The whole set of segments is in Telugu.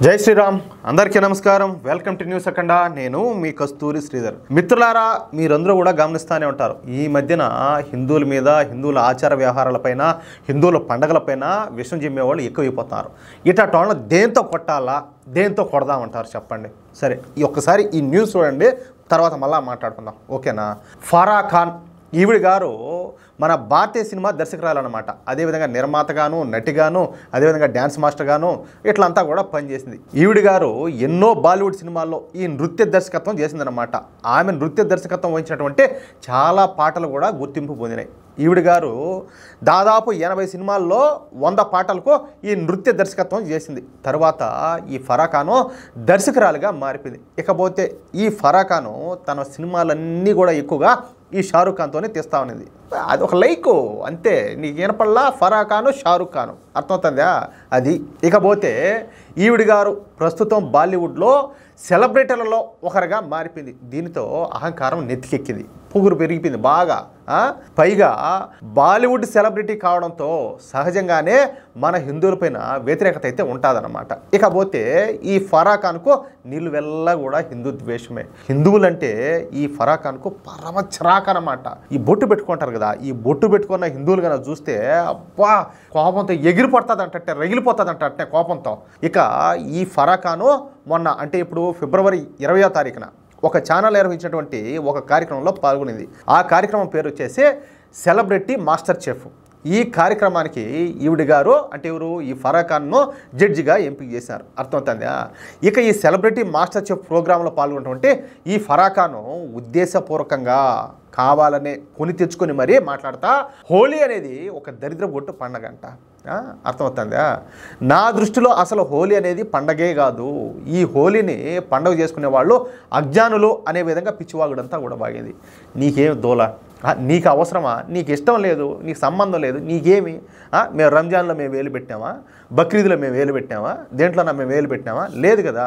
జై శ్రీరామ్ అందరికీ నమస్కారం వెల్కమ్ టు న్యూస్ అఖండ నేను మీ కస్తూరి శ్రీధర్ మిత్రులారా మీరందరూ కూడా గమనిస్తూనే ఉంటారు ఈ మధ్యన హిందువుల మీద హిందువుల ఆచార వ్యవహారాలపైన హిందువుల పండగలపైన విషం జిమ్మే వాళ్ళు ఎక్కువైపోతున్నారు ఇట్లాంటి వాళ్ళని దేంతో కొట్టాలా దేంతో కొడదామంటారు చెప్పండి సరే ఒక్కసారి ఈ న్యూస్ చూడండి తర్వాత మళ్ళీ మాట్లాడుకుందాం ఓకేనా ఫరా ఖాన్ ఈవిడ గారు మన భారతీయ సినిమా దర్శకురాలన్నమాట అదేవిధంగా నిర్మాతగాను నటిగాను అదేవిధంగా డ్యాన్స్ మాస్టర్గాను ఇట్లంతా కూడా పనిచేసింది ఈవిడ గారు ఎన్నో బాలీవుడ్ సినిమాల్లో ఈ నృత్య దర్శకత్వం చేసిందనమాట ఆమె నృత్య దర్శకత్వం వహించినటువంటి చాలా పాటలు కూడా గుర్తింపు పొందినాయి ఈవిడ గారు దాదాపు 80 సినిమాల్లో 100 పాటలకు ఈ నృత్య దర్శకత్వం చేసింది తర్వాత ఈ ఫరా ఖాన్ దర్శకురాలుగా మారిపోయింది ఇకపోతే ఈ ఫరా ఖాన్ తన సినిమాలన్నీ కూడా ఎక్కువగా ఈ షారుఖ్ ఖాన్తోనే తీస్తా ఉన్నది అది ఒక లైక్ అంతే నీకు వినపడలా ఫరా ఖాన్ షారుఖ్ ఖాన్ అర్థమవుతుందా అది ఇకపోతే ఈవిడ గారు ప్రస్తుతం బాలీవుడ్లో సెలబ్రిటీలలో ఒకరిగా మారిపోయింది దీనితో అహంకారం నెత్తికెక్కింది పొగురు పెరిగిపోయింది బాగా పైగా బాలీవుడ్ సెలబ్రిటీ కావడంతో సహజంగానే మన హిందువులపైన వ్యతిరేకత అయితే ఉంటుందన్నమాట ఇకపోతే ఈ ఫరా ఖాన్కు నిలువెల్లా కూడా హిందూ ద్వేషమే హిందువులంటే ఈ ఫరా ఖాన్కు పరమ చిరాకు అన్నమాట ఈ బొట్టు పెట్టుకుంటారు కదా ఈ బొట్టు పెట్టుకున్న హిందువులు కనుక చూస్తే అబ్బా కోపంతో ఎగిరిపడుతుంది అంటే రగిలిపోతుంది అంటే కోపంతో ఇక ఈ ఫరా ఖాన్ మొన్న అంటే ఇప్పుడు ఫిబ్రవరి 20వ తారీఖున ఒక ఛానల్ నిర్వహించినటువంటి ఒక కార్యక్రమంలో పాల్గొనింది ఆ కార్యక్రమం పేరు వచ్చేసి సెలబ్రిటీ మాస్టర్ చెఫ్ ఈ కార్యక్రమానికి ఈవిడ గారు అంటే ఎవరు ఈ ఫరా ఖాన్ను జడ్జిగా ఎంపిక చేశారు అర్థమవుతుందా ఇక ఈ సెలబ్రిటీ మాస్టర్ చెఫ్ ప్రోగ్రాంలో పాల్గొన్నటువంటి ఈ ఫరా ఖాన్ ఉద్దేశపూర్వకంగా కావాలనే కొని తెచ్చుకొని మరీ మాట్లాడతా హోలీ అనేది ఒక దరిద్ర బొట్టు పండగ అంట అర్థమవుతుందా నా దృష్టిలో అసలు హోలీ అనేది పండగే కాదు ఈ హోలీని పండగ చేసుకునే వాళ్ళు అజ్ఞానులు అనే విధంగా పిచ్చివాగుడంతా కూడా బాగింది నీకేం దోల నీకు అవసరమా నీకు ఇష్టం లేదు నీకు సంబంధం లేదు నీకేమి మేము రంజాన్లో మేము వేలు పెట్టామా బక్రీద్లో మేము వేలు పెట్టామా దేంట్లోనా మేము వేలు పెట్టామా లేదు కదా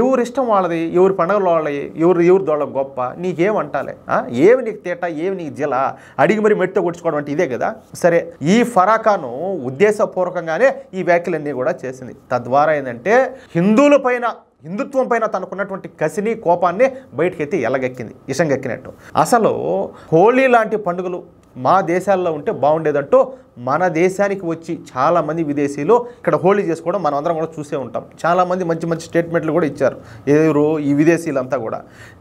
ఎవరు ఇష్టం వాళ్ళది ఎవరి పండుగలు వాళ్ళది ఎవరు దోళ్ళ గొప్ప నీకేమంటాలే ఏమి నీకు తేట ఏమి నీకు జిల అడిగి మరి మెట్టు కొట్టుకోవడం అంటే ఇదే కదా సరే ఈ ఫరా ఖాన్ ఉద్దేశపూర్వకంగానే ఈ వ్యాఖ్యలన్నీ కూడా చేసింది తద్వారా ఏంటంటే హిందుత్వం పైన తనకున్నటువంటి కసిని కోపాన్ని బయటకెత్తి ఎలగెక్కింది ఇషంగెక్కినట్టు అసలు హోలీ లాంటి పండుగలు మా దేశాల్లో ఉంటే బాగుండేదంటూ మన దేశానికి వచ్చి చాలామంది విదేశీయులు ఇక్కడ హోలీ చేసుకోవడం మనం అందరం కూడా చూసే ఉంటాం చాలామంది మంచి మంచి స్టేట్మెంట్లు కూడా ఇచ్చారు ఎవరు ఈ విదేశీయులంతా కూడా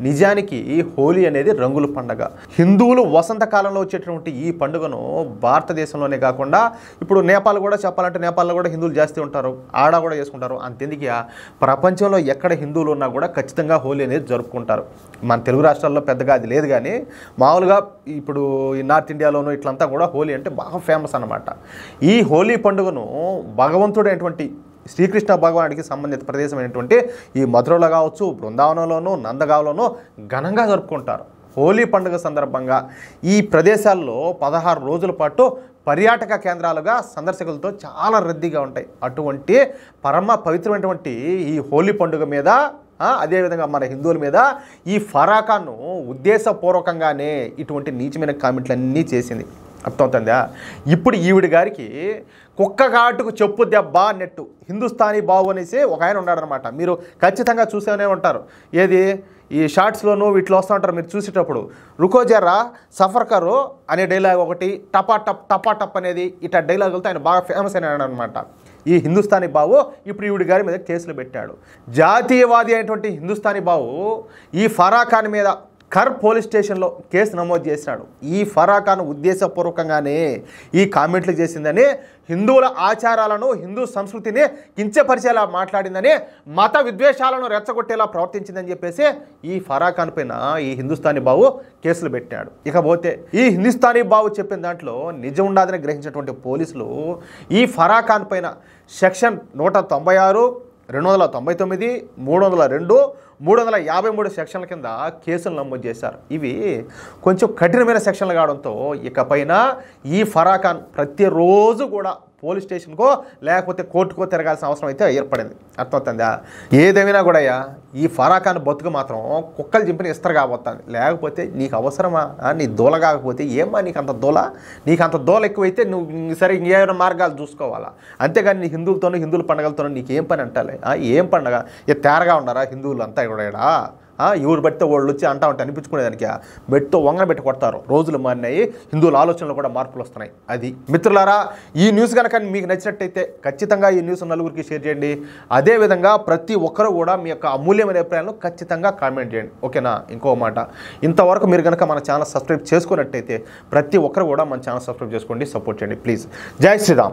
నిజానికి హోలీ అనేది రంగుల పండుగ హిందువులు వసంతకాలంలో వచ్చేటటువంటి ఈ పండుగను భారతదేశంలోనే కాకుండా ఇప్పుడు నేపాల్ కూడా చెప్పాలంటే నేపాల్లో కూడా హిందువులు జాస్తి ఉంటారు ఆడ కూడా చేసుకుంటారు అంతెందుకు ప్రపంచంలో ఎక్కడ హిందువులు ఉన్నా కూడా ఖచ్చితంగా హోలీ అనేది జరుపుకుంటారు మన తెలుగు రాష్ట్రాల్లో పెద్దగా అది లేదు కానీ మామూలుగా ఇప్పుడు ఈ నార్త్ ఇండియాలోనూ ఇట్లంతా కూడా హోలీ అంటే బాగా ఫేమస్ అన్నమాట ఈ హోలీ పండుగను భగవంతుడైనటువంటి శ్రీకృష్ణ భగవానుడికి సంబంధిత ప్రదేశమైనటువంటి ఈ మధురలో కావచ్చు బృందావనంలోనూ నందగావ్లోనూ ఘనంగా జరుపుకుంటారు హోలీ పండుగ సందర్భంగా ఈ ప్రదేశాల్లో 16 రోజుల పాటు పర్యాటక కేంద్రాలుగా సందర్శకులతో చాలా రద్దీగా ఉంటాయి అటువంటి పరమ పవిత్రమైనటువంటి ఈ హోలీ పండుగ మీద అదేవిధంగా మన హిందువుల మీద ఈ ఫరా ఖాన్ ఉద్దేశపూర్వకంగానే ఇటువంటి నీచమైన కామెంట్లన్నీ చేసింది అర్థమవుతుందా ఇప్పుడు ఈవిడ గారికి కుక్క ఘాటుకు చెప్పు దెబ్బ అన్నట్టు హిందుస్థానీ బాబు అనేసి ఒక ఆయన ఉన్నాడనమాట మీరు ఖచ్చితంగా చూసేనే ఉంటారు ఏది ఈ షార్ట్స్లోనూ వీటిలో వస్తూ ఉంటారు మీరు చూసేటప్పుడు రుకో జరా సఫర్ కరో అనే డైలాగ్ ఒకటి టపా టప్ అనేది ఇట్లా డైలాగులతో ఆయన బాగా ఫేమస్ అయినాడు అనమాట ఈ హిందుస్థానీ బాబు ఇప్పుడు ఈవిడ గారి మీద కేసులు పెట్టాడు జాతీయవాది అయినటువంటి హిందుస్థానీ బాబు ఈ ఫరా ఖాన్ మీద కర్ పోలీస్ స్టేషన్లో కేసు నమోదు చేసినాడు ఈ ఫరా ఖాన్ ఉద్దేశపూర్వకంగానే ఈ కామెంట్లు చేసిందని హిందువుల ఆచారాలను హిందూ సంస్కృతిని కించపరిచేలా మాట్లాడిందని మత విద్వేషాలను రెచ్చగొట్టేలా ప్రవర్తించిందని చెప్పేసి ఈ ఫరా ఖాన్ పైన ఈ హిందుస్థానీ బాబు కేసులు పెట్టాడు ఇకపోతే ఈ హిందుస్థానీ బాబు చెప్పిన దాంట్లో నిజం ఉండదని గ్రహించినటువంటి పోలీసులు ఈ ఫరా ఖాన్ పైన సెక్షన్ 196 299 302 353 సెక్షన్ల కింద కేసులు నమోదు చేశారు ఇవి కొంచెం కఠినమైన సెక్షన్లు కావడంతో ఇకపైన ఈ ఫరా ఖాన్ ప్రతిరోజు కూడా పోలీస్ స్టేషన్కో లేకపోతే కోర్టుకో తిరగాల్సిన అవసరం అయితే ఏర్పడింది. అర్థమవుతుందా? ఏదేమైనా కూడా ఈ ఫరాఖాన్ బతుకు మాత్రం కుక్కలు చింపిన ఇస్తారు కాబోతుంది. లేకపోతే నీకు అవసరమా? నీ దూల కాకపోతే ఏమ్మా నీకు అంత దూల ఎక్కువైతే నువ్వు సరే ఇంకేమైనా మార్గాలు చూసుకోవాలా. అంతేగాని నీ హిందువుల పండుగలతోనూ నీకేం పని అంటాలే? ఏం పండగ? తేరగా ఉన్నారా హిందువులు అంతా కూడా? ఎవరు బట్టితే వాళ్ళు వచ్చి అంటా ఉంటే అనిపించుకునేదానికి బెట్తో వంగన పెట్టి కొడతారు. రోజులు మారినాయి, హిందువుల ఆలోచనలు కూడా మార్పులు వస్తున్నాయి. అది మిత్రులారా, ఈ న్యూస్ కనుక మీకు నచ్చినట్టయితే ఖచ్చితంగా ఈ న్యూస్ నలుగురికి షేర్ చేయండి. అదేవిధంగా ప్రతి ఒక్కరు కూడా మీ యొక్క అమూల్యమైన అభిప్రాయాలను ఖచ్చితంగా కామెంట్ చేయండి. ఓకేనా? ఇంకో మాట, ఇంతవరకు మీరు కనుక మన ఛానల్ సబ్స్క్రైబ్ చేసుకున్నట్టయితే ప్రతి ఒక్కరు కూడా మన ఛానల్ సబ్స్క్రైబ్ చేసుకోండి, సపోర్ట్ చేయండి ప్లీజ్. జై శ్రీరామ్.